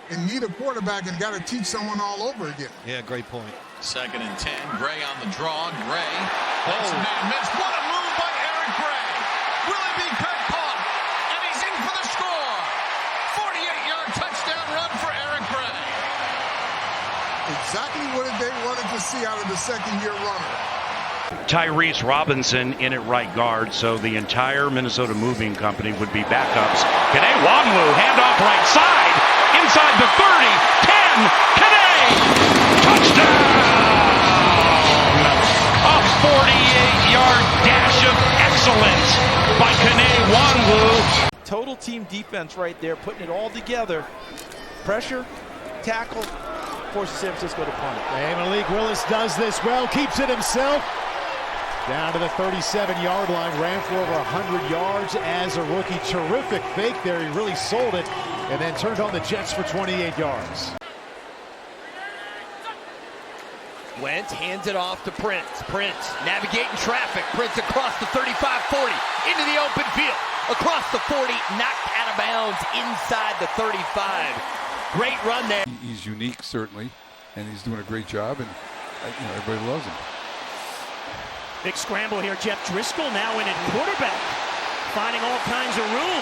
and need a quarterback and got to teach someone all over again. Yeah, great point. 2nd and 10. Gray on the draw. Gray. That's a man missed. What a move by Eric Gray. Will it be caught? And he's in for the score. 48-yard touchdown run for Eric Gray. Exactly what they wanted to see out of the second-year runner. Tyrese Robinson in at right guard, so the entire Minnesota Moving Company would be backups. Kene Wanwu, handoff right side, inside the 30, 10, Kene, touchdown! A 48-yard dash of excellence by Kene Wanwu. Total team defense right there, putting it all together. Pressure, tackle, forces San Francisco to punt it. And Malik Willis does this well, keeps it himself. Down to the 37-yard line, ran for over 100 yards as a rookie. Terrific fake there, he really sold it, and then turned on the Jets for 28 yards. Wentz hands it off to Prince. Prince navigating traffic. Prince across the 35-40, into the open field. Across the 40, knocked out of bounds inside the 35. Great run there. He's unique, certainly, and he's doing a great job, and everybody loves him. Big scramble here. Jeff Driscoll now in at quarterback, finding all kinds of room.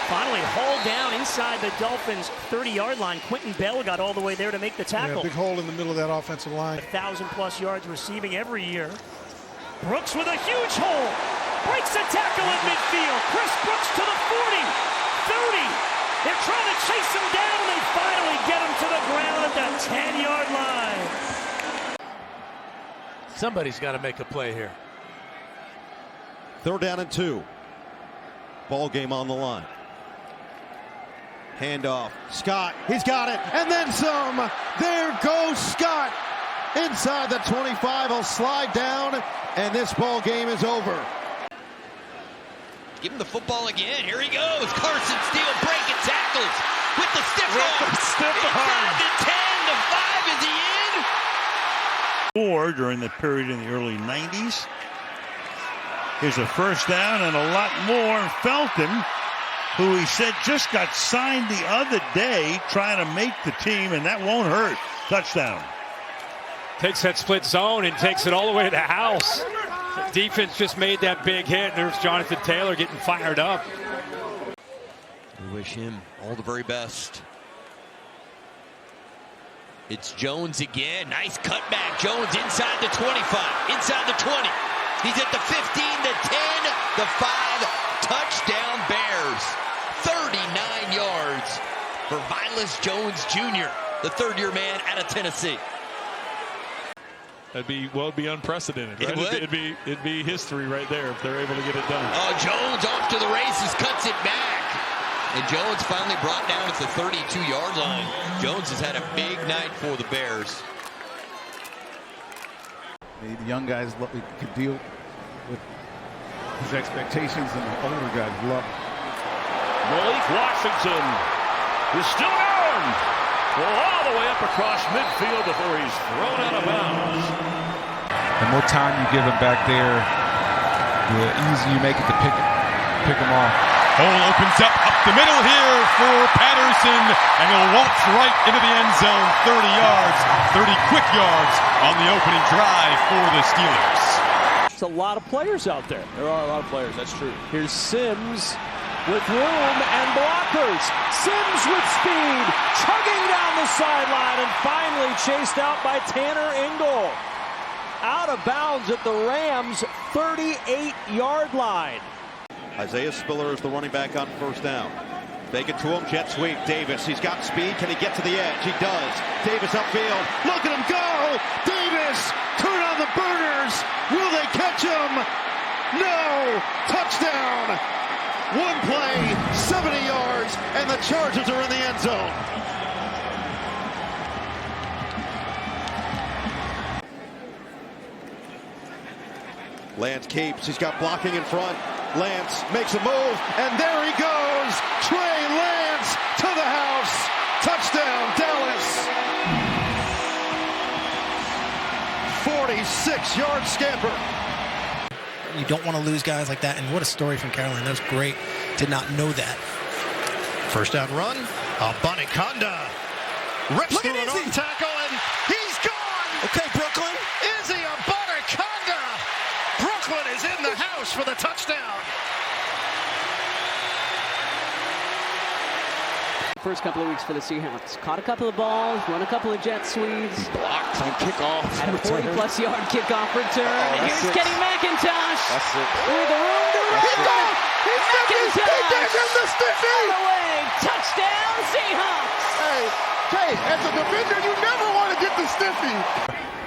Finally hauled down inside the Dolphins' 30-yard line. Quentin Bell got all the way there to make the tackle. Yeah, big hole in the middle of that offensive line. 1,000+ yards receiving every year. Brooks with a huge hole. Breaks a tackle at midfield. Chris Brooks to the 40, 30. They're trying to chase him down. They finally get him to the ground at the 10-yard line. Somebody's got to make a play here. 3rd down and 2. Ball game on the line. Handoff. Scott, he's got it, and then some. There goes Scott. Inside the 25, he'll slide down, and this ball game is over. Give him the football again. Here he goes. Carson Steele breaking tackles with the stiff arm. Inside the 10, the 5, is he in? During the period in the early 90s. Here's a 1st down and a lot more. Felton, who he said just got signed the other day, trying to make the team, and that won't hurt. Touchdown. Takes that split zone and takes it all the way to the house. The defense just made that big hit. There's Jonathan Taylor getting fired up. We wish him all the very best. It's Jones again. Nice cutback. Jones inside the 25, inside the 20. He's at the 15, the 10, the 5. Touchdown Bears. 39 yards for Vilas Jones Jr., the 3rd-year man out of Tennessee. It'd be unprecedented, right? It'd be history right there if they're able to get it done. Oh, Jones off to the races, cuts it back. And Jones finally brought down at the 32-yard line. Jones has had a big night for the Bears. The young guys could deal with his expectations, and the older guys love him. Malik Washington is still going. All the way up across midfield before he's thrown out of bounds. The more time you give him back there, the easier you make it to pick him off. Hole opens up the middle here for Patterson, and he'll waltz right into the end zone. 30 yards, 30 quick yards on the opening drive for the Steelers. There's a lot of players out there. There are a lot of players, that's true. Here's Sims with room and blockers. Sims with speed, chugging down the sideline, and finally chased out by Tanner Engel. Out of bounds at the Rams' 38-yard line. Isaiah Spiller is the running back on 1st down. Fake it to him, jet sweep. Davis, he's got speed. Can he get to the edge? He does. Davis upfield. Look at him go! Davis, turn on the burners. Will they catch him? No! Touchdown! One play, 70 yards, and the Chargers are in the end zone. Lance keeps. He's got blocking in front. Lance makes a move, and there he goes. Trey Lance to the house. Touchdown, Dallas. 46-yard scamper. You don't want to lose guys like that, and what a story from Carolina. That was great. Did not know that. 1st down run. Abanikanda Rips through an arm tackle, and he's gone! Okay, Brooklyn. Izzy Abanaconda! Brooklyn is in the house for the touchdown. First couple of weeks for the Seahawks. Caught a couple of balls, run a couple of jet sweeps. Blocked on kickoff. Had a 40-plus yard kickoff return. And here's Kenny McIntosh. That's it. With the room to run. He gave him the stiffy! All the way. Touchdown, Seahawks. Hey, as a defender, you never want to get the stiffy.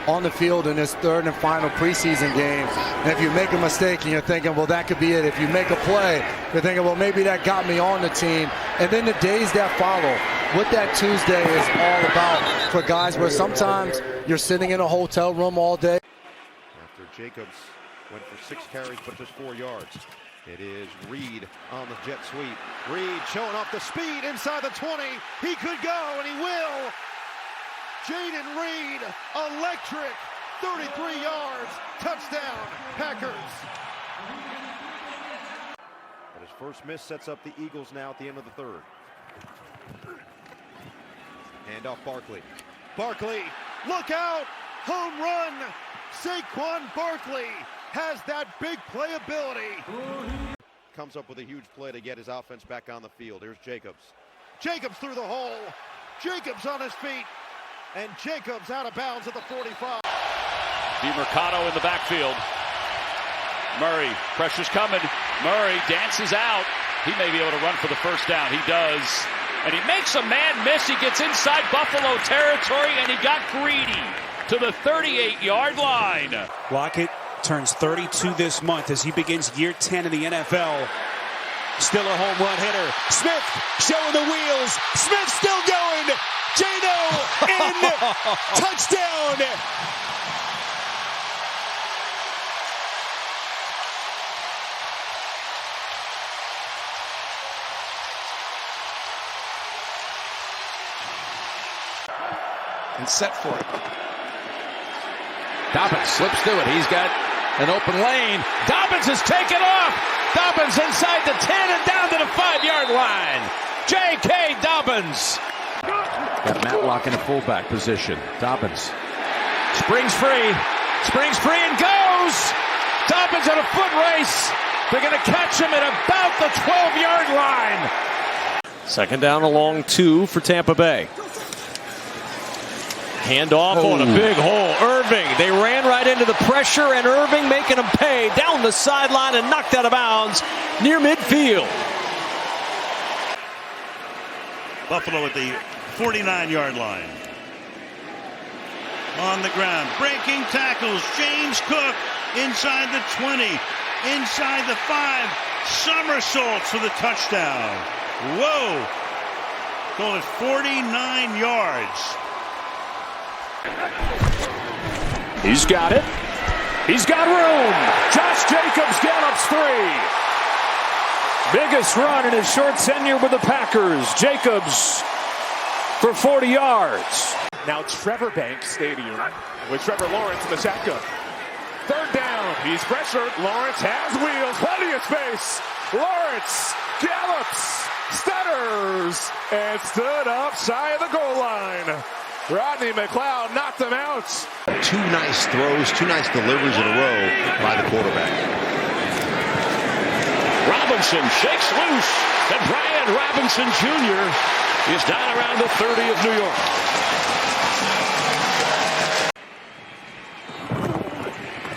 On the field in this third and final preseason game. And if you make a mistake and you're thinking, well, that could be it. If you make a play, you're thinking, well, maybe that got me on the team. And then the days that follow, what that Tuesday is all about for guys where sometimes you're sitting in a hotel room all day. After Jacobs went for 6 carries, but just 4 yards. It is Reed on the jet sweep. Reed showing off the speed inside the 20. He could go, and he will. Jaden Reed, electric, 33 yards, touchdown, Packers. But his first miss sets up the Eagles now at the end of the third. Hand off Barkley. Barkley, look out, home run. Saquon Barkley has that big playability. Comes up with a huge play to get his offense back on the field. Here's Jacobs. Jacobs through the hole. Jacobs on his feet. And Jacobs out of bounds at the 45. DeMercado in the backfield. Murray, pressure's coming. Murray dances out. He may be able to run for the first down. He does. And he makes a man miss. He gets inside Buffalo territory, and he got greedy to the 38-yard line. Lockett turns 32 this month as he begins year 10 in the NFL. Still a home run hitter. Smith showing the wheels. Smith still going. Jano in. Touchdown. And set for it. Dobbins slips through it. He's got an open lane. Dobbins is taken off. Dobbins inside the 10 and down to the 5-yard line. J.K. Dobbins. Got Matlock in a fullback position. Dobbins springs free and goes. Dobbins on a foot race. They're going to catch him at about the 12-yard line. Second down along 2 for Tampa Bay. Handoff on a big hole. Irving. They ran right into the pressure, and Irving making them pay down the sideline and knocked out of bounds near midfield. Buffalo at the 49-yard line. On the ground, breaking tackles. James Cook inside the 20, inside the 5, somersaults for the touchdown. Whoa! Call it 49 yards. He's got it. He's got room. Josh Jacobs gallops 3. Biggest run in his short tenure with the Packers. Jacobs for 40 yards. Now Trevor Banks Stadium with Trevor Lawrence in the shotgun. Third down. He's pressured. Lawrence has wheels. Plenty of space. Lawrence gallops, stutters, and stood up shy of the goal line. Rodney McLeod knocked him out. 2 nice throws, 2 nice deliveries in a row by the quarterback. Robinson shakes loose, and Brian Robinson Jr. is down around the 30 of New York.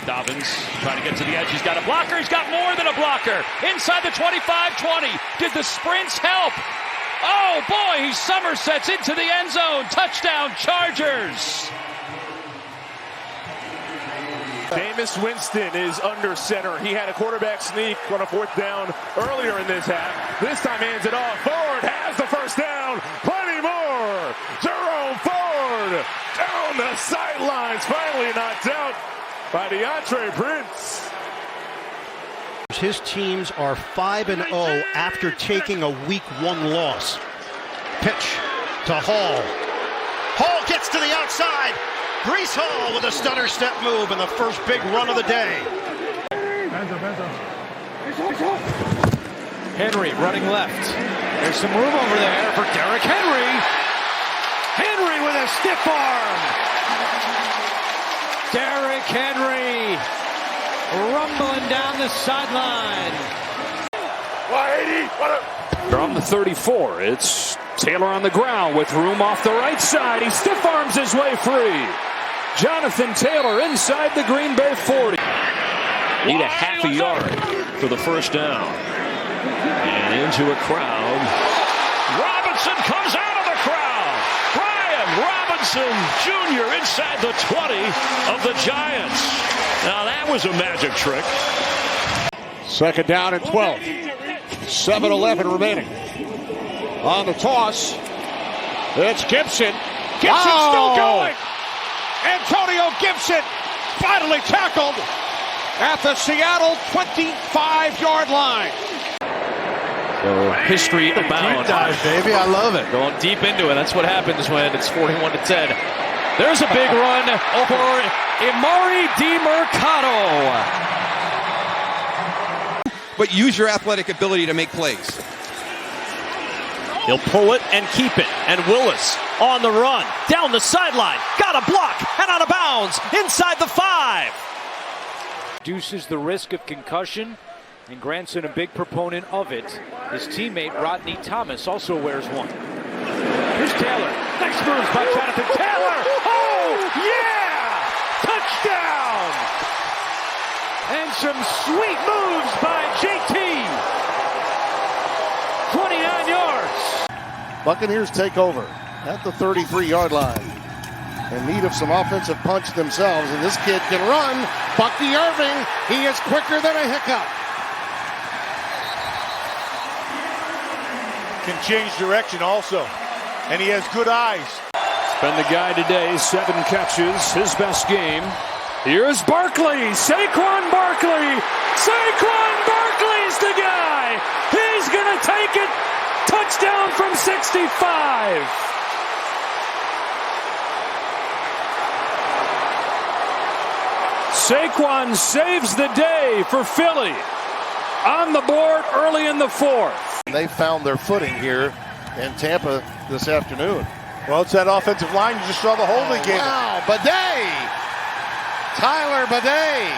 Dobbins trying to get to the edge. He's got a blocker. He's got more than a blocker. Inside the 25-20. Did the sprints help? Oh, boy, he somersets into the end zone. Touchdown, Chargers. Jameis Winston is under center. He had a quarterback sneak on a 4th down earlier in this half. This time hands it off. Ford has the first down. Plenty more. Jerome Ford down the sidelines. Finally knocked out by DeAndre Prince. His teams are 5-0 after taking a week 1 loss. Pitch to Hall. Hall gets to the outside. Breece Hall with a stutter step move in the first big run of the day. Henry running left. There's some room over there for Derrick Henry. Henry a stiff arm. Derrick Henry rumbling down the sideline. 180. They're on the 34. It's Taylor on the ground with room off the right side. He stiff arms his way free. Jonathan Taylor inside the Green Bay 40. Need a half a yard for the first down. And into a crowd. Robinson comes out of the crowd. Brian Robinson Jr. inside the 20 of the Giants. Now that was a magic trick. Second down and 12. 7:11 remaining. On the toss, it's Gibson. Gibson still going. Antonio Gibson finally tackled at the Seattle 25-yard line. So history abound. Deep dive, baby. I love it. Going deep into it. That's what happens when it's 41-10. There's a big run for Emari DeMercado. But use your athletic ability to make plays. He'll pull it and keep it. And Willis on the run. Down the sideline. Got a block. And out of bounds. Inside the 5. Reduces the risk of concussion. And Granson, a big proponent of it. His teammate Rodney Thomas also wears one. Here's Taylor. Nice moves by Jonathan Taylor. Oh, yeah! Touchdown! And some sweet moves by JT. 29 yards. Buccaneers take over at the 33-yard line. In need of some offensive punch themselves, and this kid can run. Bucky Irving, he is quicker than a hiccup. Can change direction also, and he has good eyes. It's been the guy today, 7 catches, his best game. Here's Barkley, Saquon Barkley. Saquon Barkley's the guy. He's going to take it. Touchdown from 65. Saquon saves the day for Philly. On the board early in the 4th. They found their footing here in Tampa this afternoon. Well, it's that offensive line. You just saw the hole they gave it. Wow, Bidet! Tyler Bidet!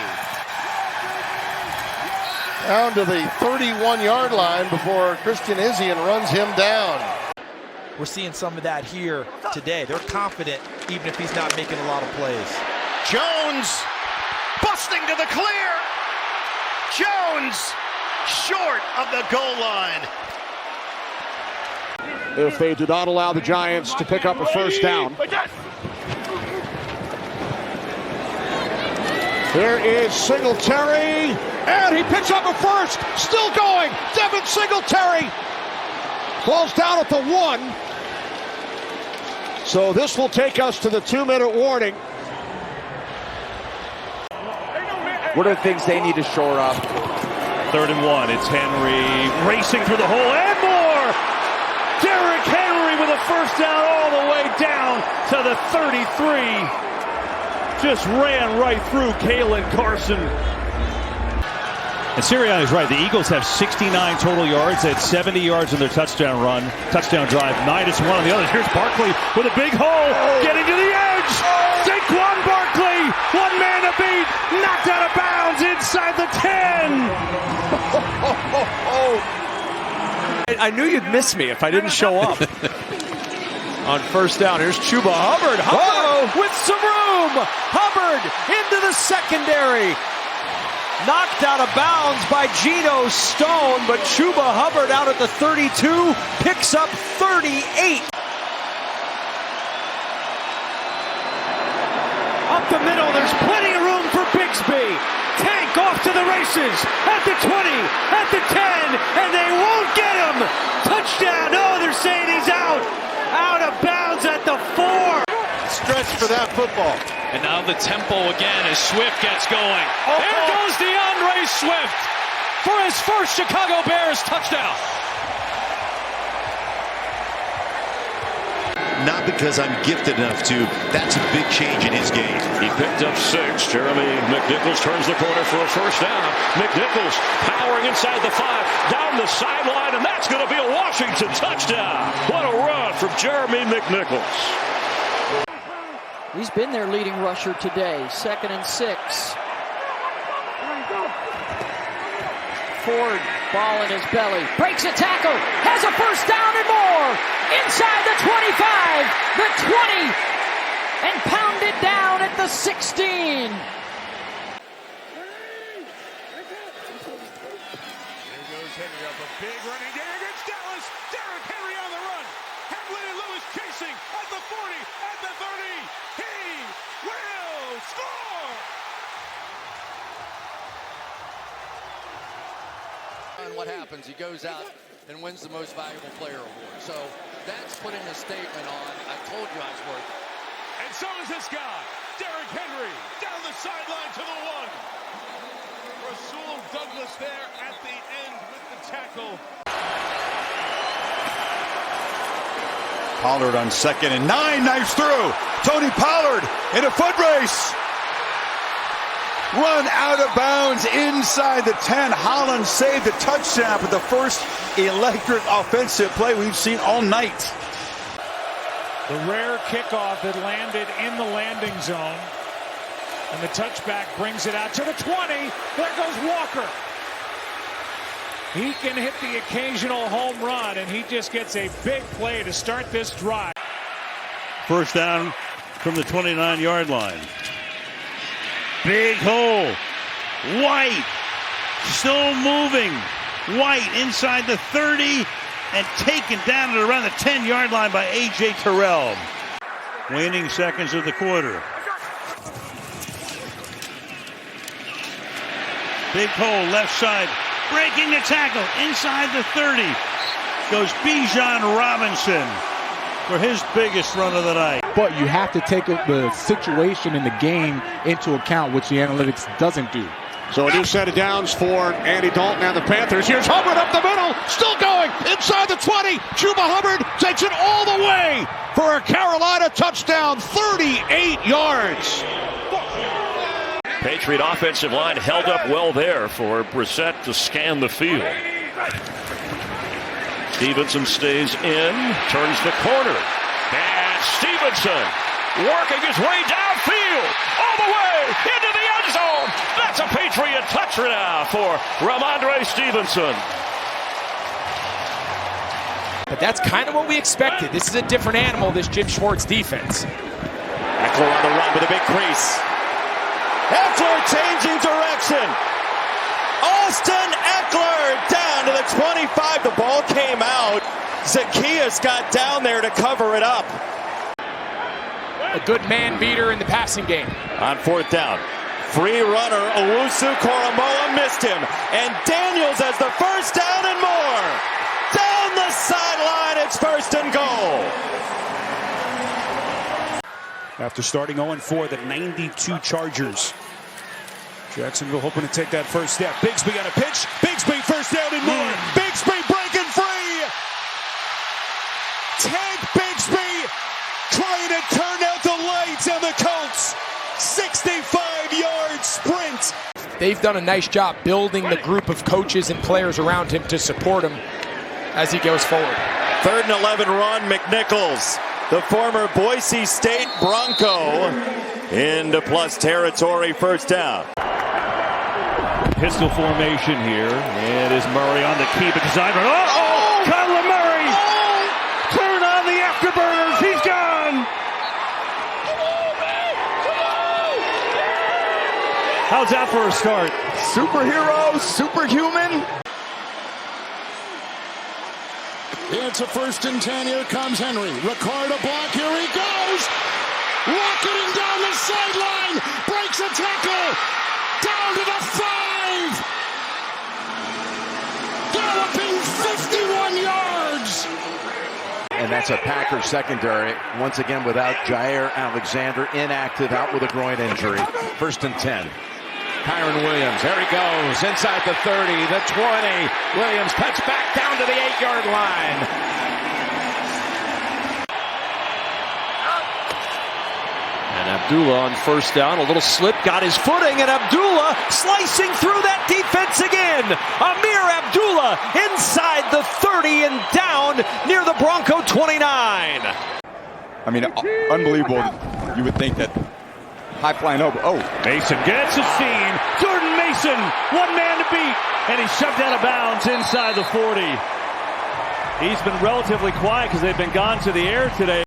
Down to the 31-yard line before Christian Izzian runs him down. We're seeing some of that here today. They're confident even if he's not making a lot of plays. Jones busting to the clear. Jones short of the goal line. If they do not allow the Giants to pick up a first down. There is Singletary, and he picks up a first. Still going. Devin Singletary falls down at the 1. So this will take us to the 2-minute warning. What are the things they need to shore up? 3rd and 1. It's Henry racing through the hole and more. Derrick Henry with a first down all the way down to the 33. Just ran right through Kalen Carson. And Sirianni's right. The Eagles have 69 total yards. They had 70 yards in their touchdown drive. 9-1 on the others. Here's Barkley with a big hole. Getting to the edge. Saquon Barkley. One man to beat. Knocked out of bounds inside the 10. I knew you'd miss me if I didn't show up. On first down, here's Chuba Hubbard. Hubbard with some room. Hubbard into the secondary. Knocked out of bounds by Geno Stone, but Chuba Hubbard out at the 32 picks up 38. Up the middle, there's plenty of room for Bixby. Tank off to the races at the 20, at the 10, and they won't get him. Touchdown. No, they're saying he's out. Out of bounds at the 4. Stretch for that football. And now the tempo again as Swift gets going. There goes DeAndre Swift for his first Chicago Bears touchdown. Not because I'm gifted enough to. That's a big change in his game. He picked up 6. Jeremy McNichols turns the corner for a first down. McNichols powering inside the 5, down the sideline, and that's going to be a Washington touchdown. What a run from Jeremy McNichols. He's been their leading rusher today. 2nd and 6. Ford, ball in his belly, breaks a tackle, has a first down and more, inside the 25, the 20, and pounded down at the 16. There goes Henry up a big running game against Dallas. Derrick Henry on the run. Hamlin and Lewis chasing at the 40, at the 30. He will score! And what happens? He goes out and wins the most valuable player award. So that's putting a statement on, I told you I was worth it. And so is this guy, Derrick Henry, down the sideline to the 1. Rasul Douglas there at the end with the tackle. Pollard on 2nd and 9, knifes through. Tony Pollard in a foot race. Run out of bounds inside the 10. Holland saved a touchdown for the first electric offensive play we've seen all night. The rare kickoff that landed in the landing zone. And the touchback brings it out to the 20. There goes Walker. He can hit the occasional home run, and he just gets a big play to start this drive. First down from the 29-yard line. Big hole. White still moving. White inside the 30 and taken down at around the 10-yard line by A.J. Terrell. Waning seconds of the quarter. Big hole left side. Breaking the tackle inside the 30. Goes Bijan Robinson for his biggest run of the night. But you have to take the situation in the game into account, which the analytics doesn't do. So a new set of downs for Andy Dalton and the Panthers. Here's Hubbard up the middle, still going, inside the 20. Chuba Hubbard takes it all the way for a Carolina touchdown, 38 yards. Patriot offensive line held up well there for Brissett to scan the field. Stevenson stays in, turns the corner. And Stevenson working his way downfield, all the way into the end zone. That's a Patriot touchdown for Ramondre Stevenson. But that's kind of what we expected. This is a different animal, this Jim Schwartz defense. Eckler on the run with a big crease. Eckler changing direction. Austin Eckler down to the 25. The ball came out. Zacchaeus got down there to cover it up. A good man beater in the passing game. On 4th down. Free runner, Owusu Koromoa missed him. And Daniels has the first down and more. Down the sideline, it's 1st and goal. After starting 0-4, the 92 Chargers. Jacksonville hoping to take that first step. Bigsby on a pitch. Bigsby first down and more. Bigsby breaking free. Tank Bigsby trying to turn out the lights on the Colts. 65-yard sprint. They've done a nice job building the group of coaches and players around him to support him as he goes forward. 3rd and 11 run, McNichols, the former Boise State Bronco, into plus territory, 1st down. Pistol formation here. It is Murray on the key, but design. Uh-oh! Kyler Murray! Turn on the afterburners. He's gone! How's that for a start? Superhero, superhuman. It's a 1st and 10. Here comes Henry. Ricard a block. Here he goes. Rocketing down the sideline. Breaks a tackle. Down to the 5. Galloping 51 yards. And that's a Packers secondary, once again without Jair Alexander, inactive, out with a groin injury. 1st and 10. Kyron Williams, there he goes, inside the 30, the 20. Williams cuts back down to the 8-yard line. And Abdullah on 1st down, a little slip, got his footing, and Abdullah slicing through that defense again. Amir Abdullah inside the 30 and down near the Bronco 29. I mean, unbelievable. You would think that high flying over. Oh, Mason gets a seam. Jordan Mason, one man to beat, and he's shoved out of bounds inside the 40. He's been relatively quiet because they've been gone to the air today.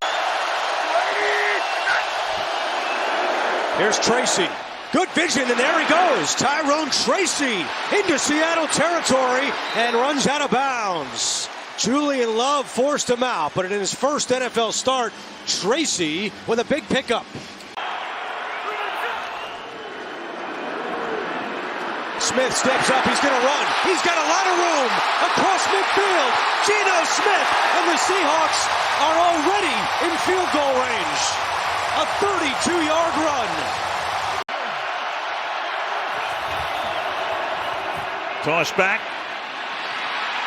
Here's Tracy. Good vision, and there he goes. Tyrone Tracy into Seattle territory and runs out of bounds. Julian Love forced him out, but in his first NFL start, Tracy with a big pickup. Smith steps up, he's going to run. He's got a lot of room across midfield. Geno Smith and the Seahawks are already in field goal range. A 32-yard run. Toss back.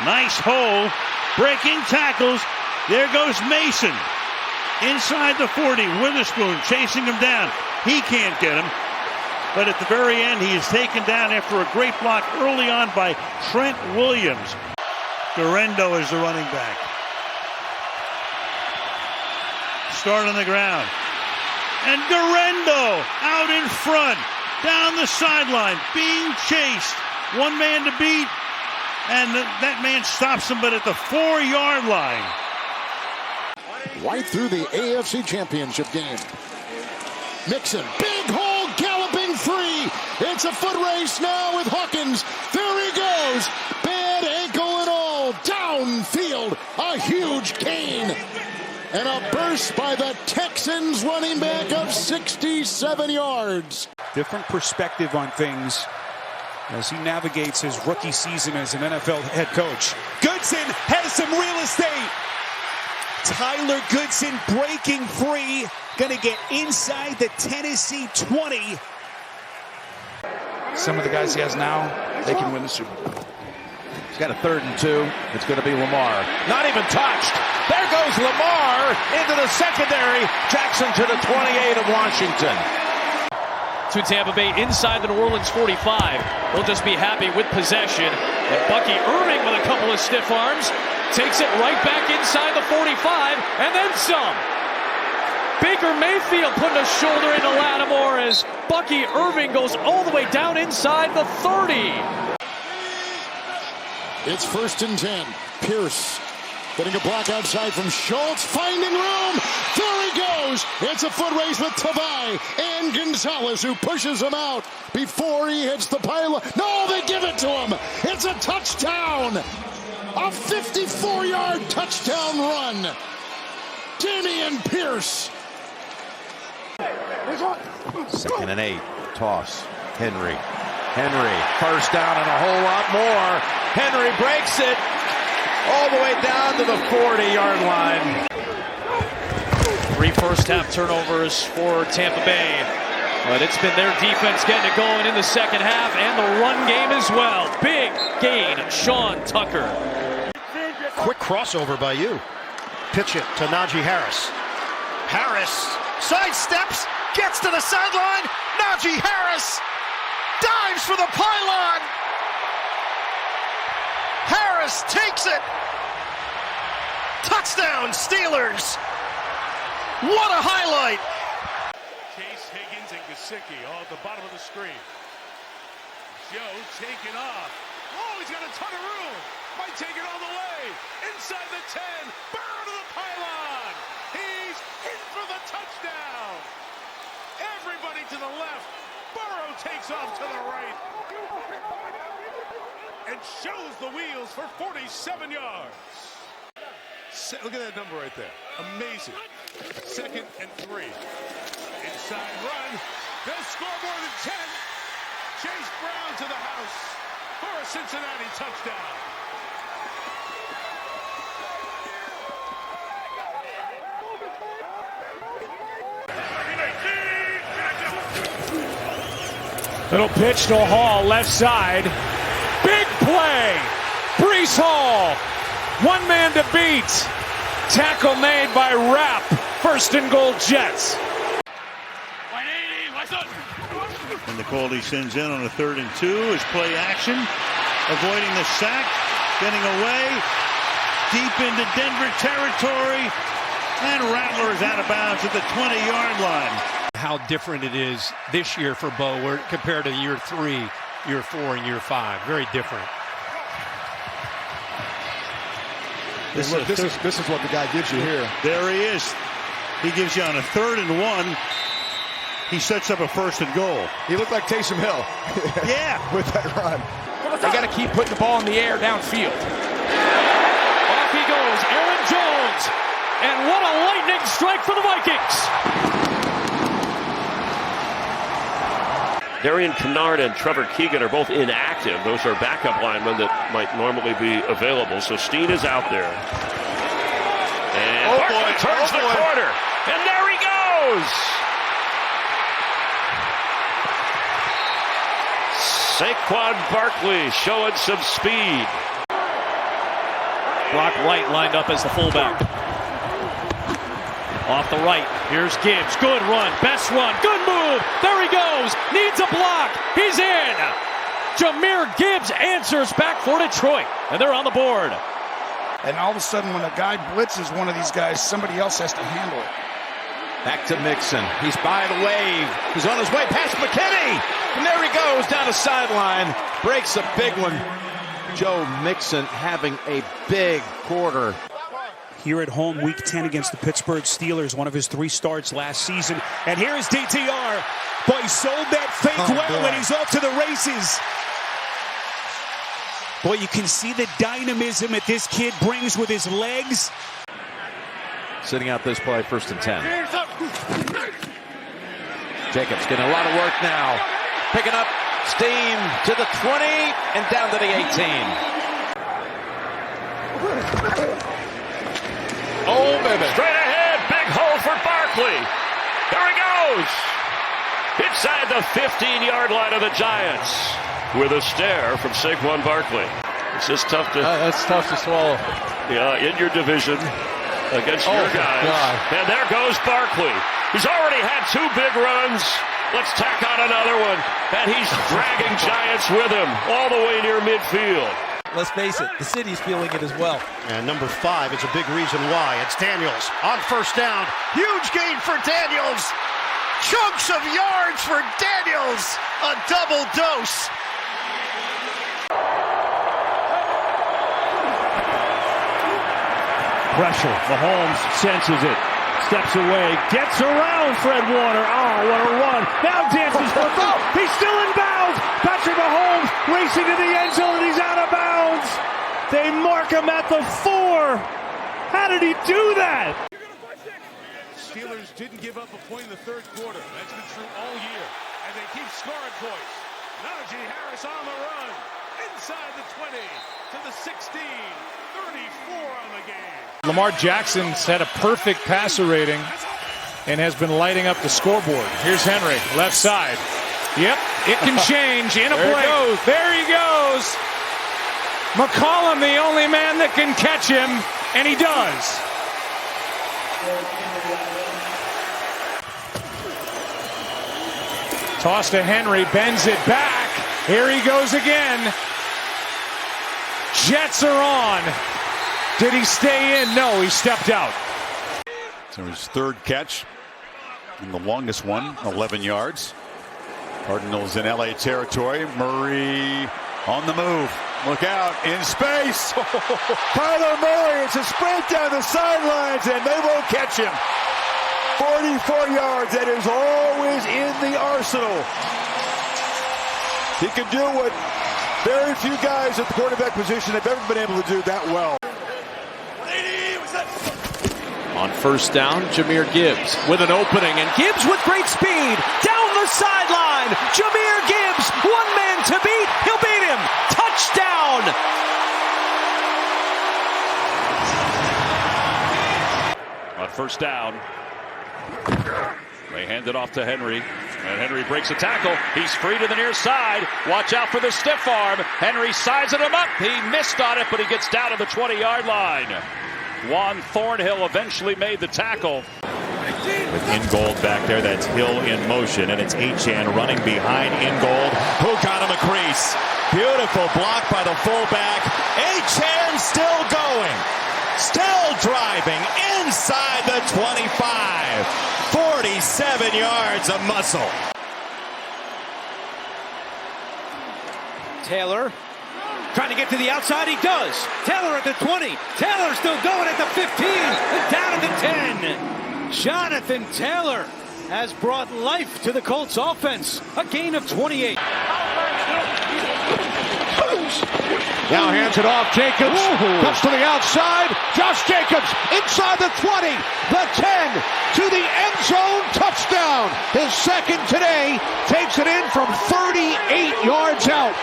Nice hole. Breaking tackles. There goes Mason. Inside the 40. Witherspoon chasing him down. He can't get him. But at the very end, he is taken down after a great block early on by Trent Williams. Durendo is the running back. Start on the ground. And Durendo out in front. Down the sideline. Being chased. One man to beat. And that man stops him, but at the 4-yard line. Right through the AFC Championship game. Mixon, big hole, galloping free. It's a foot race now with Hawkins. There he goes. Bad ankle and all. Downfield. A huge gain. And a burst by the Texans running back of 67 yards. Different perspective on things as he navigates his rookie season as an NFL head coach. Goodson has some real estate. Tyler Goodson breaking free. Going to get inside the Tennessee 20. Some of the guys he has now, they can win the Super Bowl. He's got a 3rd and 2. It's going to be Lamar. Not even touched. There goes Lamar into the secondary. Jackson to the 28 of Washington. To Tampa Bay inside the New Orleans 45. They'll just be happy with possession. And Bucky Irving with a couple of stiff arms takes it right back inside the 45 and then some. Baker Mayfield putting a shoulder into Lattimore as Bucky Irving goes all the way down inside the 30. It's 1st and 10. Pierce getting a block outside from Schultz, finding room. There he goes. It's a foot race with Tavai and Gonzalez, who pushes him out before he hits the pylon. No, they give it to him. It's a touchdown. A 54-yard touchdown run. Damian Pierce. 2nd and 8. Toss. Henry. First down and a whole lot more. Henry breaks it all the way down to the 40-yard line. 3 first-half turnovers for Tampa Bay. But it's been their defense getting it going in the second half and the run game as well. Big gain, Sean Tucker. Quick crossover by you. Pitch it to Najee Harris. Harris sidesteps, gets to the sideline. Najee Harris dives for the pylon. Harris takes it. Touchdown, Steelers. What a highlight. Chase, Higgins, and Gesicki all at the bottom of the screen. Joe taking off. Oh, he's got a ton of room. Might take it all the way. Inside the 10. Burrow to the pylon. He's in for the touchdown. Everybody to the left. Burrow takes off to the right. And shows the wheels for 47 yards. Look at that number right there. Amazing. 2nd and 3. Inside run. They'll score more than 10. Chase Brown to the house for a Cincinnati touchdown. Little pitch to Hall, left side. Big play. Breece Hall. One man to beat. Tackle made by Rapp. 1st and goal, Jets. And the call he sends in on a 3rd and 2 is play action. Avoiding the sack. Getting away. Deep into Denver territory. And Rattler is out of bounds at the 20-yard line. How different it is this year for Bo compared to year 3, year 4, and year 5. Very different. This is what the guy gives you here. There he is. He gives you on a 3rd and 1. He sets up a 1st and goal. He looked like Taysom Hill. Yeah. With that run. They got to keep putting the ball in the air downfield. Off he goes, Aaron Jones. And what a lightning strike for the Vikings. Darian Kennard and Trevor Keegan are both inactive. Those are backup linemen that might normally be available. So Steen is out there. And Barkley turns the corner. And there he goes. Saquon Barkley showing some speed. Brock White lined up as the fullback. Off the right, here's Gibbs. Good run, best run, good move. There he goes, needs a block. He's in. Jahmyr Gibbs answers back for Detroit, and they're on the board. And all of a sudden, when a guy blitzes one of these guys, somebody else has to handle it. Back to Mixon. He's by the wave. He's on his way past McKinney. And there he goes down the sideline. Breaks a big one. Joe Mixon having a big quarter. Here at home, Week 10 against the Pittsburgh Steelers, one of his 3 starts last season. And here is DTR. Boy, he sold that fake well, and he's off to the races. Boy, you can see the dynamism that this kid brings with his legs. Sitting out this play, 1st and 10. Jacobs getting a lot of work now. Picking up steam to the 20 and down to the 18. Oh, baby. Straight ahead. Big hole for Barkley. There he goes. Inside the 15-yard line of the Giants. With a stare from Saquon Barkley. It's just tough to... that's tough to swallow. Yeah, in your division against your guys. God. And there goes Barkley. He's already had 2 big runs. Let's tack on another one. And he's dragging Giants with him all the way near midfield. Let's face it, the city's feeling it as well. And number 5 is a big reason why. It's Daniels on 1st down. Huge gain for Daniels. Chunks of yards for Daniels. A double dose. Pressure. Mahomes senses it. Steps away. Gets around Fred Warner. Oh, what a run. Now dances for a goal. He's still in bounds. Patrick Mahomes racing to the end zone, and he's out of bounds. They mark him at the 4. How did he do that? Steelers didn't give up a point in the 3rd quarter. That's been true all year. And they keep scoring points. Najee Harris on the run. Inside the 20 to the 16. 34 on the game. Lamar Jackson's had a perfect passer rating and has been lighting up the scoreboard. Here's Henry, left side. Yep, it can change in a break. There he goes. McCollum, the only man that can catch him, and he does. Toss to Henry, bends it back. Here he goes again. Jets are on. Did he stay in? No, he stepped out. So his 3rd catch and the longest one, 11 yards. Cardinals in LA territory. Murray on the move. Look out, in space. Kyler Murray, it's a sprint down the sidelines, and they won't catch him. 44 yards, that is always in the arsenal. He can do what very few guys at the quarterback position have ever been able to do that well. On 1st down, Jahmyr Gibbs with an opening, and Gibbs with great speed down the sideline. Jahmyr Gibbs, 1 man to beat. He'll beat him. Touchdown. On 1st down, they hand it off to Henry, and Henry breaks a tackle. He's free to the near side. Watch out for the stiff arm. Henry sizing him up. He missed on it, but he gets down to the 20-yard line. Juan Thornhill eventually made the tackle. With Ingold back there, that's Hill in motion, and it's Achane running behind Ingold, who got him a crease. Beautiful block by the fullback. Achane still going. Still driving inside the 25. 47 yards of muscle. Taylor trying to get to the outside. He does. Taylor at the 20. Taylor still going at the 15. And down at the 10. Jonathan Taylor has brought life to the Colts offense. A gain of 28. Now hands it off. Jacobs cuts to the outside. Josh Jacobs inside the 20, the 10, to the end zone. Touchdown. His second today. Takes it in from 38 yards out.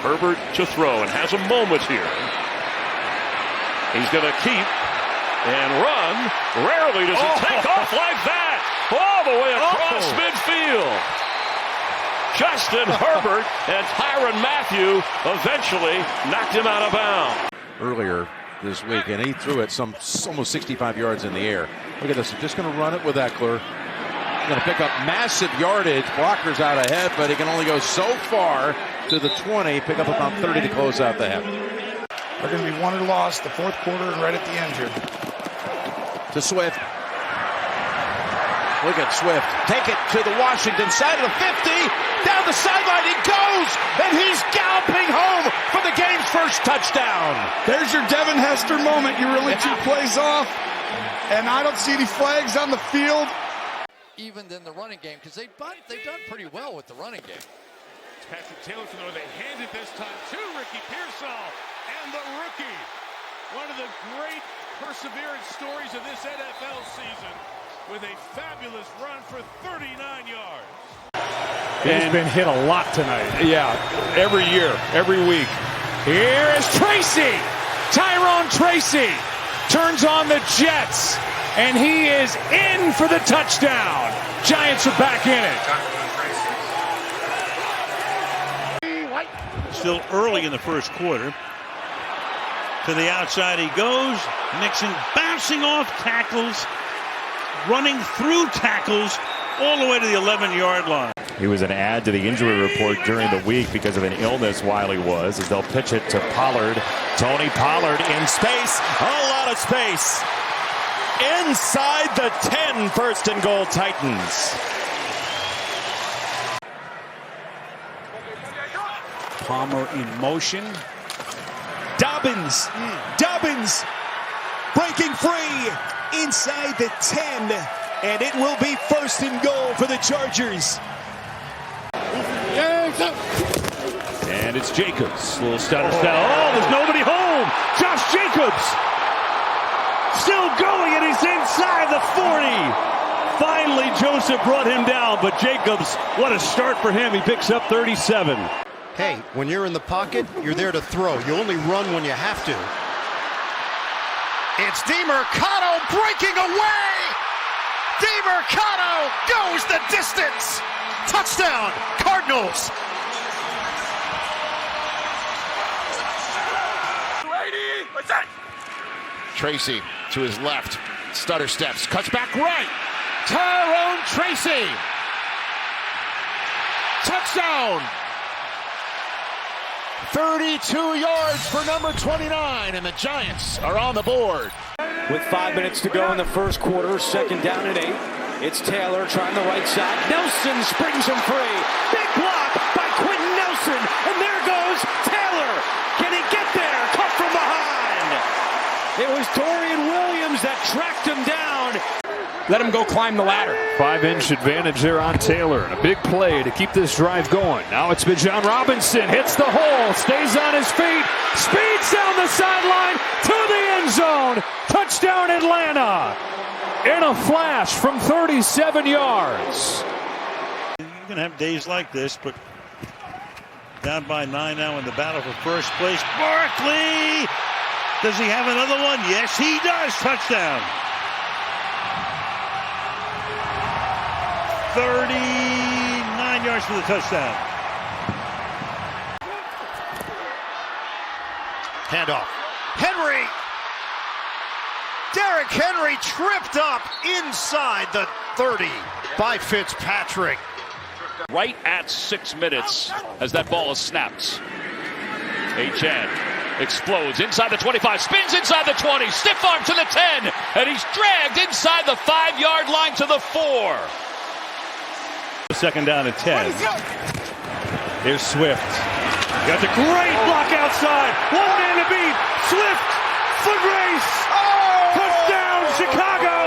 Herbert to throw and has a moment here. He's going to keep and run. Rarely does he take off like that. All the way across midfield. Justin Herbert and Tyrann Mathieu eventually knocked him out of bounds. Earlier this week, and he threw it almost 65 yards in the air. Look at this. He's just going to run it with Eckler. He's going to pick up massive yardage. Blocker's out ahead, but he can only go so far to the 20. Pick up about 30 to close out the half. They're going to be won or lost the fourth quarter and right at the end here. To Swift. Look at Swift. Take it to the Washington side of the 50. Down the sideline he goes, and he's galloping home for the game's first touchdown. There's your Devin Hester moment. You're really 2 plays off, and I don't see any flags on the field. Even than the running game, because they've done pretty well with the running game. Patrick Taylor from they hand it this time to Ricky Pearsall and the rookie. One of the great perseverance stories of this NFL season with a fabulous run for 39 yards. He's been hit a lot tonight. Yeah, every year, every week. Here is Tracy. Tyrone Tracy turns on the Jets, and he is in for the touchdown. Giants are back in it. Still early in the first quarter. To the outside he goes. Mixon bouncing off tackles, running through tackles all the way to the 11-yard line. He was an add to the injury report during the week because of an illness while he was, as they'll pitch it to Pollard. Tony Pollard in space, a lot of space. Inside the 10, first and goal Titans. Palmer in motion. Dobbins breaking free inside the 10, and it will be first and goal for the Chargers. And it's Jacobs. Little stutter step. Oh, there's nobody home. Josh Jacobs still going, and he's inside the 40. Finally, Joseph brought him down, but Jacobs, what a start for him. He picks up 37. Hey, when you're in the pocket, you're there to throw. You only run when you have to. It's DeMercado breaking away. DeMercado goes the distance. Touchdown, Cardinals. Tracy to his left. Stutter steps. Cuts back right. Tyrone Tracy. Touchdown. 32 yards for number 29, and the Giants are on the board. With 5 minutes to go in the first quarter, second down and 8. It's Taylor trying the right side. Nelson springs him free. Big block by Quentin Nelson, and there goes Taylor. Can he get there? Cut from behind. It was Dorian Williams that tracked him down. Let him go climb the ladder. 5-inch advantage there on Taylor. And a big play to keep this drive going. Now it's Bijan Robinson. Hits the hole. Stays on his feet. Speeds down the sideline to the end zone. Touchdown Atlanta. In a flash from 37 yards. You're going to have days like this, but down by 9 now in the battle for first place. Barkley! Does he have another one? Yes, he does. Touchdown. 39 yards for the touchdown. Handoff. Henry. Derrick Henry tripped up inside the 30 by Fitzpatrick. Right at 6 minutes as that ball is snapped. Achane explodes inside the 25, spins inside the 20, stiff arm to the 10, and he's dragged inside the 5-yard line to the 4. Second down and 10. Here's Swift. Got the great block outside. One man to beat. Swift. Foot race. Touchdown, Chicago.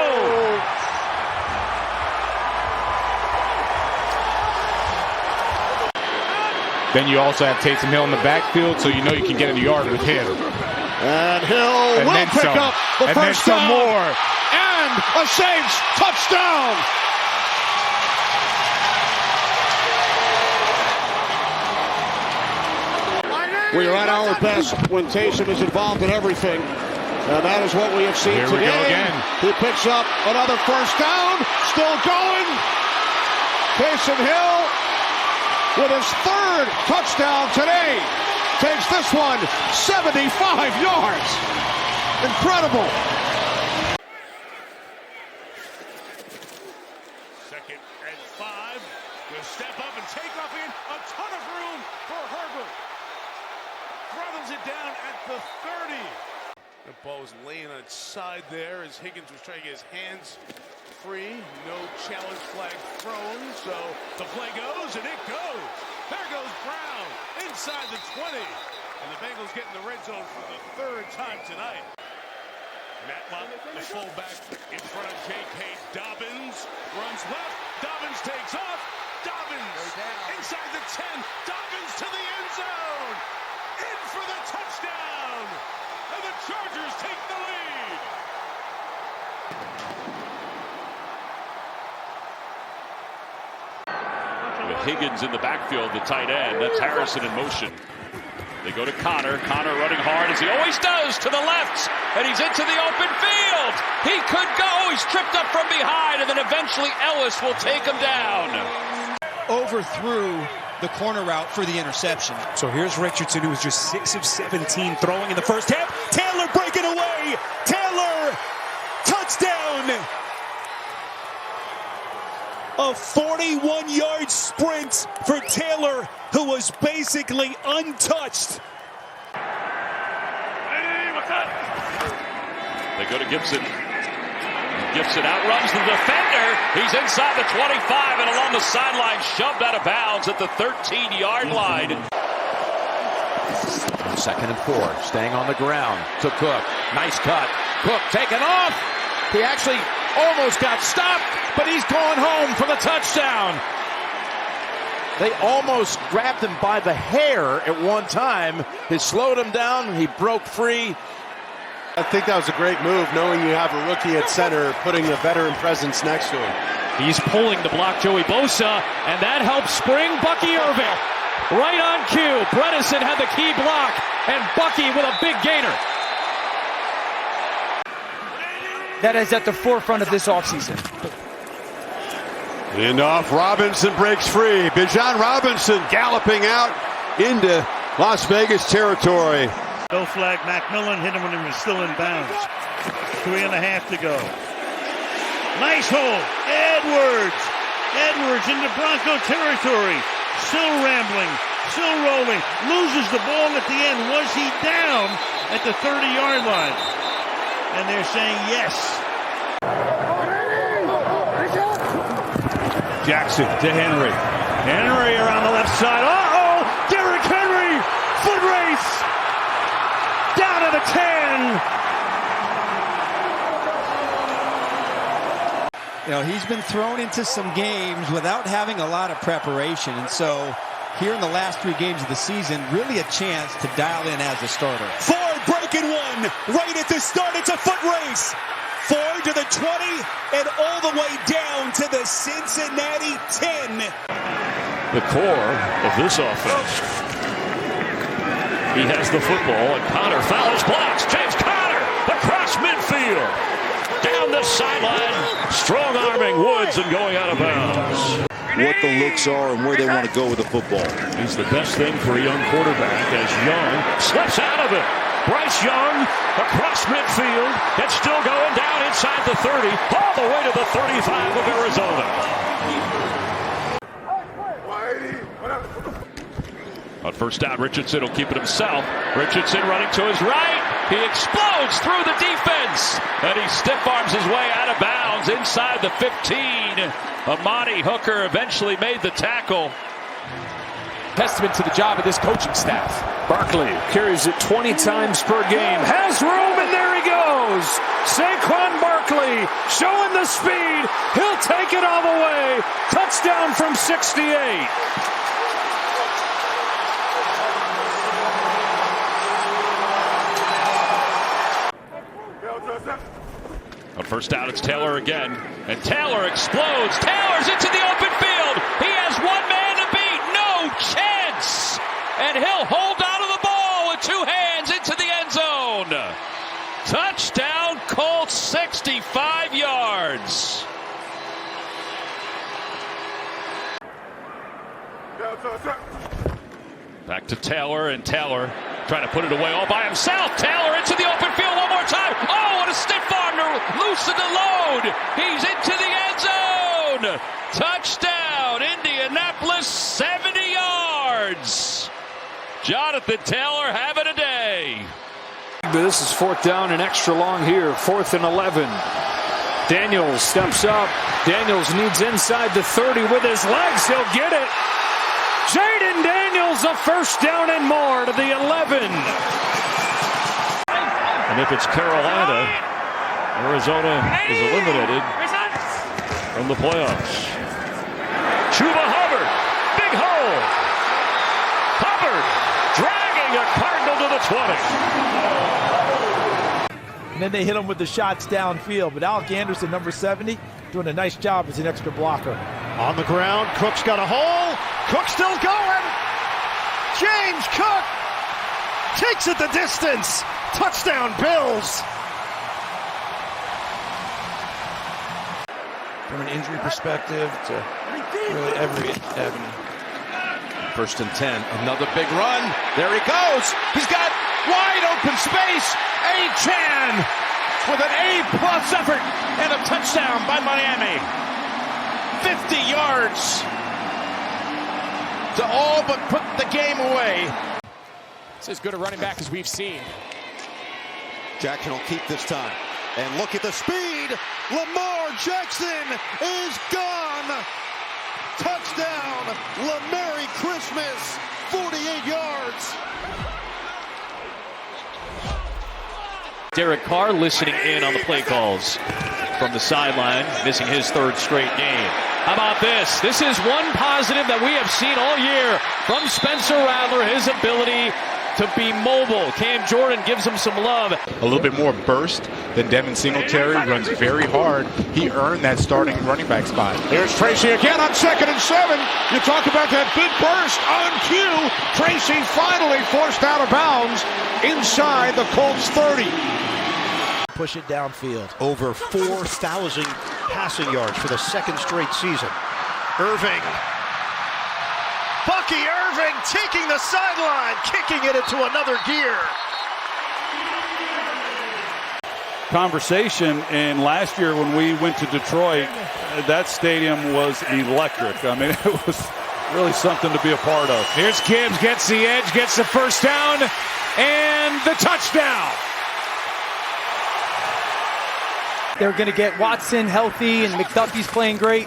Then you also have Taysom Hill in the backfield, so you know you can get in the yard with him. And Hill will pick up the first down. More. And a Saints touchdown. We are at our best when Taysom is involved in everything. And that is what we have seen today. Here we go again. He picks up another first down. Still going. Taysom Hill with his 3rd touchdown today. Takes this one 75 yards. Incredible. Second and 5. Will step up and take off in. A ton of room for Herbert. Throttles it down at the 30. The ball was laying on its side there as Higgins was trying to get his hands free. No challenge flag thrown, so the play goes, and it goes. There goes Brown inside the 20. And the Bengals get in the red zone for the 3rd time tonight. Matlock, the fullback, in front of J.K. Dobbins. Runs left. Dobbins takes off. Dobbins inside the 10. Dobbins to the end zone. In for the touchdown. And the Chargers take the lead. With Higgins in the backfield, the tight end. That's Harrison in motion. They go to Connor. Connor running hard as he always does to the left. And he's into the open field. He could go. He's tripped up from behind. And then eventually Ellis will take him down. Overthrew the corner route for the interception. So here's Richardson, who was just 6 of 17 throwing in the first half. Taylor breaking away. Taylor, touchdown. A 41-yard sprint for Taylor, who was basically untouched. They go to Gibson. Gibson outruns the defender. He's inside the 25 and along the sideline, shoved out of bounds at the 13-yard line. 2nd and 4, staying on the ground to Cook. Nice cut. Cook taken off. He actually almost got stopped, but he's going home for the touchdown. They almost grabbed him by the hair at one time. They slowed him down. He broke free. I think that was a great move, knowing you have a rookie at center, putting a veteran presence next to him. He's pulling to block Joey Bosa, and that helps spring Bucky Irving. Right on cue. Bredesen had the key block, and Bucky with a big gainer. That is at the forefront of this offseason. And off, Robinson breaks free. Bijan Robinson galloping out into Las Vegas territory. No flag. McMillan hit him when he was still in bounds. 3.5 to go. Nice hold. Edwards into Bronco territory. Still rambling. Still rolling. Loses the ball at the end. Was he down at the 30-yard line? And they're saying yes. Jackson to Henry. Henry around the left side. Uh-oh! Derrick Henry! Foot race! Down to the 10! You know, he's been thrown into some games without having a lot of preparation. And so here in the last 3 games of the season, really a chance to dial in as a starter. Ford breaking one right at the start. It's a foot race. Ford to the 20 and all the way down to the Cincinnati 10. The core of this offense. He has the football, and Connor fouls, blocks. James Conner across midfield. Down the sideline, strong-arming Woods and going out of bounds. What the looks are and where they want to go with the football. He's the best thing for a young quarterback as Young slips out of it. Bryce Young across midfield. It's still going down inside the 30, all the way to the 35 of Arizona. On first down, Richardson will keep it himself. Richardson running to his right. He explodes through the defense. And he stiff arms his way out of bounds inside the 15. Amani Hooker eventually made the tackle. Testament to the job of this coaching staff. Barkley carries it 20 times per game. Has room, and there he goes. Saquon Barkley showing the speed. He'll take it all the way. Touchdown from 68. On first down, it's Taylor again. And Taylor explodes. Taylor's into the open field. He has one man to beat. No chance. And he'll hold on to the ball with two hands into the end zone. Touchdown, Colts, 65 yards. Back to Taylor, and Taylor trying to put it away all by himself. Taylor into the open field one more time. Oh, what a stiff arm to loosen the load. He's into the end zone. Touchdown, Indianapolis, 70 yards. Jonathan Taylor having a day. This is fourth down and extra long here. 4th and 11. Daniels steps up. Daniels needs inside the 30 with his legs. He'll get it. Jaden Daniels, a first down and more to the 11. And if it's Carolina, Arizona is eliminated from the playoffs. Chuba Hubbard, big hole. Hubbard dragging a Cardinal to the 20. And then they hit him with the shots downfield. But Alec Anderson, number 70, doing a nice job as an extra blocker. On the ground, Cook's got a hole. Cook still going. James Cook takes it the distance. Touchdown, Bills. From an injury perspective to really every avenue. 1st and 10. Another big run. There he goes. He's got wide open space. A-Chan with an A-plus effort and a touchdown by Miami. 50 yards to all but put the game away. It's as good a running back as we've seen. Jackson will keep this time. And look at the speed. Lamar Jackson is gone. Touchdown. Merry Christmas. 48 yards. Derek Carr listening in on the play calls from the sideline, missing his 3rd straight game. How about this? This is one positive that we have seen all year from Spencer Rattler, his ability to be mobile. Cam Jordan gives him some love. A little bit more burst than Devin Singletary, runs very hard. He earned that starting running back spot. Here's Tracy again on 2nd and 7. You talk about that big burst on cue. Tracy finally forced out of bounds inside the Colts 30. Push it downfield. Over 4,000 passing yards for the 2nd straight season. Irving. Bucky Irving taking the sideline, kicking it into another gear. Conversation, and last year when we went to Detroit, that stadium was electric. I mean, it was really something to be a part of. Here's Gibbs, gets the edge, gets the first down, and the touchdown. They're going to get Watson healthy, and McDuffie's playing great.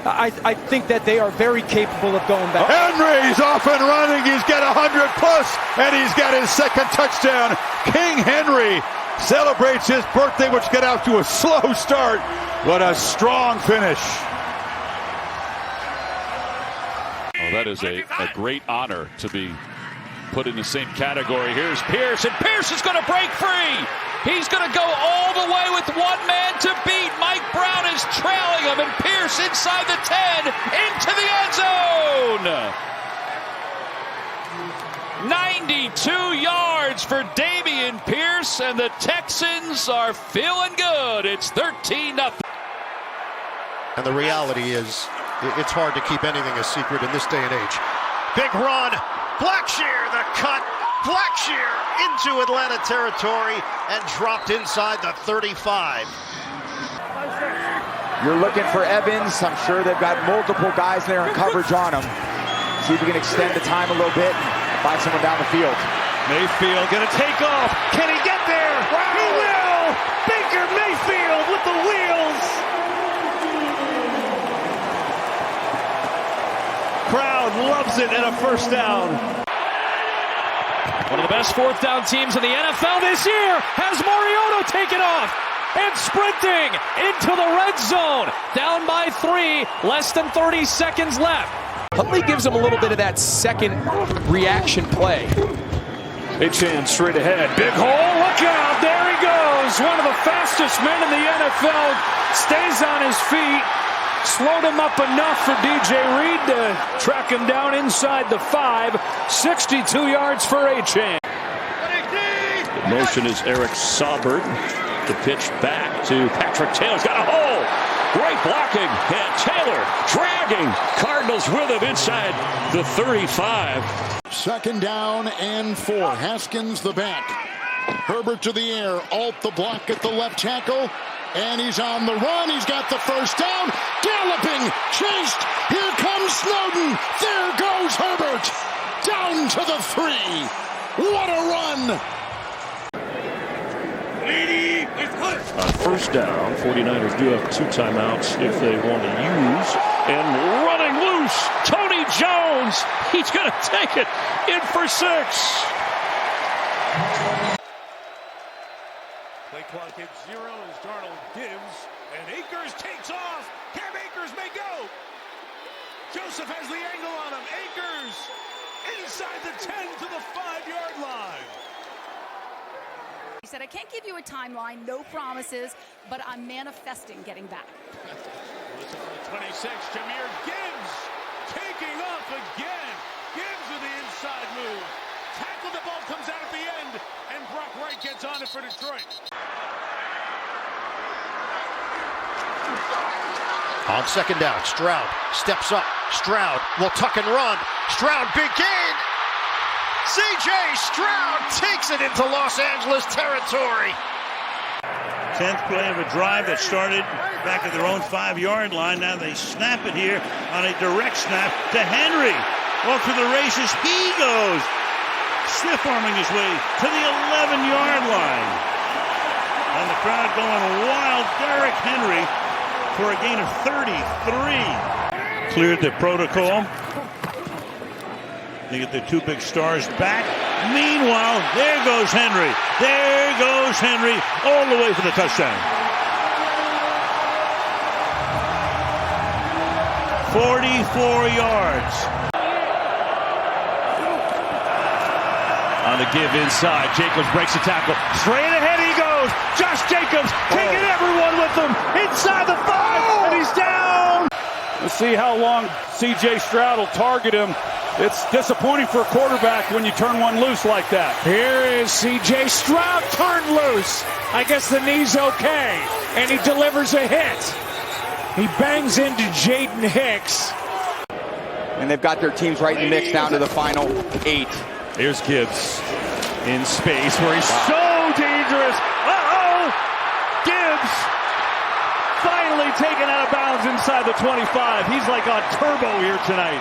I think that they are very capable of going back. Henry's off and running. He's got 100 plus, and he's got his 2nd touchdown. King Henry celebrates his birthday, which got out to a slow start, but a strong finish. Oh, that is a great honor to be put in the same category. Here's Pierce, and Pierce is going to break free. He's going to go all the way with one man to beat. Mike Brown is trailing him, and Pierce inside the 10 into the end zone. 92 yards for Dameon Pierce, and the Texans are feeling good. It's 13-0. And the reality is, it's hard to keep anything a secret in this day and age. Big run. Blackshear, the cut. Blackshear into Atlanta territory and dropped inside the 35. You're looking for Evans. I'm sure they've got multiple guys there in coverage on him. See if we can extend the time a little bit. Find someone down the field. Mayfield going to take off. Can he get there? Wow. He will! Baker Mayfield with the wheels! Crowd loves it, and a first down. One of the best fourth down teams in the NFL this year has Mariota taken off and sprinting into the red zone. Down by 3, less than 30 seconds left. Huntley gives him a little bit of that second reaction play. Achane straight ahead. Big hole. Look out. There he goes. One of the fastest men in the NFL. Stays on his feet. Slowed him up enough for DJ Reed to track him down inside the 5. 62 yards for Achane. The motion is Eric Saubert. The pitch back to Patrick Taylor's got a hole. Great blocking. And Taylor dragging. Cardinals with him inside the 35. 2nd down and 4. Haskins the back. Herbert to the air. Alt the block at the left tackle. And he's on the run. He's got the first down. Galloping. Chased. Here comes Snowden. There goes Herbert. Down to the 3. What a run. On first down, 49ers do have 2 timeouts if they want to use. And running loose, Tony Jones. He's going to take it in for 6. Play clock hits 0 as Darnold gives, and Akers takes off. Cam Akers may go. Joseph has the angle on him. Akers inside the 10 to the 5-yard line. He said, I can't give you a timeline, no promises, but I'm manifesting getting back. Listen for the 26, Jahmyr Gibbs taking off again. Gibbs with the inside move. Tackle, the ball comes out at the end, and Brock Wright gets on it for Detroit. On 2nd down, Stroud steps up. Stroud will tuck and run. Stroud, big gain. C.J. Stroud takes it into Los Angeles territory. 10th play of a drive that started back at their own 5-yard line. Now they snap it here on a direct snap to Henry. Off to the races he goes. Stiff-arming his way to the 11-yard line. And the crowd going wild. Derrick Henry for a gain of 33. Cleared the protocol. They get their 2 big stars back. Meanwhile, there goes Henry. There goes Henry all the way for the touchdown. 44 yards. On the give inside, Jacobs breaks the tackle. Straight ahead he goes. Josh Jacobs taking everyone with him inside the 5, and he's down. Let's see how long C.J. Stroud will target him. It's disappointing for a quarterback when you turn one loose like that. Here is C.J. Stroud turned loose. I guess the knee's okay, and he delivers a hit. He bangs into Jaden Hicks. And they've got their teams right in the mix down to the final 8. Here's Gibbs in space where he's so dangerous. Uh-oh! Gibbs finally taken out of bounds inside the 25. He's like on turbo here tonight.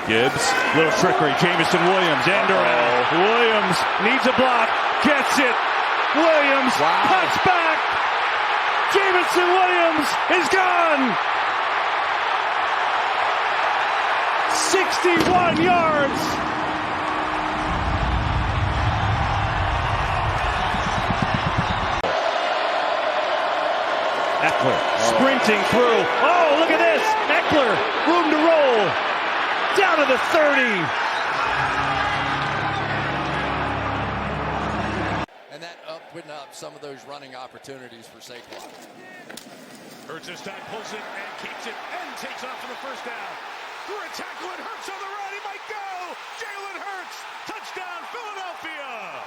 Gibbs, little trickery. Jamison Williams, end around. Williams needs a block, gets it. Williams, cuts back. Jamison Williams is gone. 61 yards. Eckler sprinting through. Oh, look at this. Eckler, room to roll. Down to the 30. And that opened up some of those running opportunities for Saquon. Hurts this time, pulls it and keeps it and takes off for the first down. Through a tackle and Hurts on the run. He might go. Jalen Hurts. Touchdown, Philadelphia.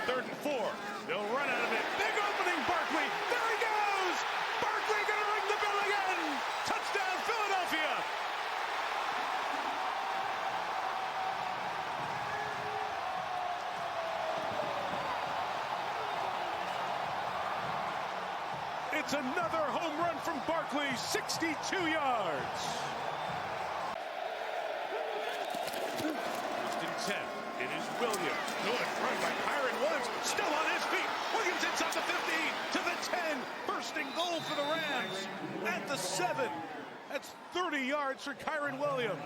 Third and 4. They'll run out of it. Big opening, Barkley. There he goes. Barkley going to ring the bell again. Touchdown, Philadelphia. It's another home run from Barkley, 62 yards. First and 10. It is Williams. Good run by Kyron Williams. Still on his feet. Williams inside the 15 to the 10. Bursting goal for the Rams at the 7. That's 30 yards for Kyron Williams.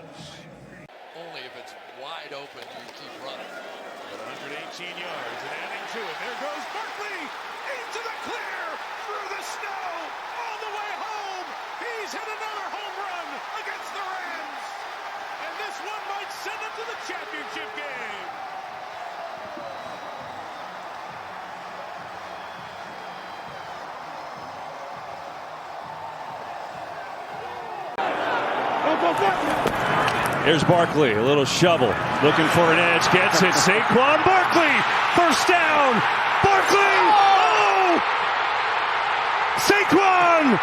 Only if it's wide open, you keep running. But 118 yards and adding to it. There goes Barkley into the clear, through the snow, all the way home. He's hit another home run against the Rams. And this one might send them to the championship game. Here's Barkley, a little shovel, looking for an edge, gets it, Saquon Barkley, first down, Barkley, oh! Saquon,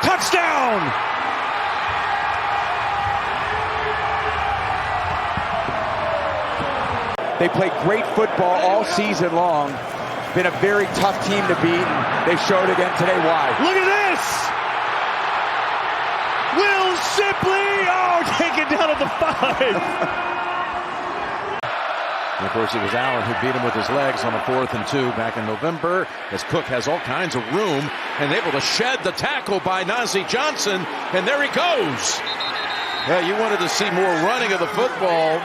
touchdown! They played great football all season long. Been a very tough team to beat. They showed again today why. Look at this! Will Shipley, taken down at the 5. And of course, it was Allen who beat him with his legs on a 4th and 2 back in November, as Cook has all kinds of room and able to shed the tackle by Najee Johnson, and there he goes. Yeah, you wanted to see more running of the football.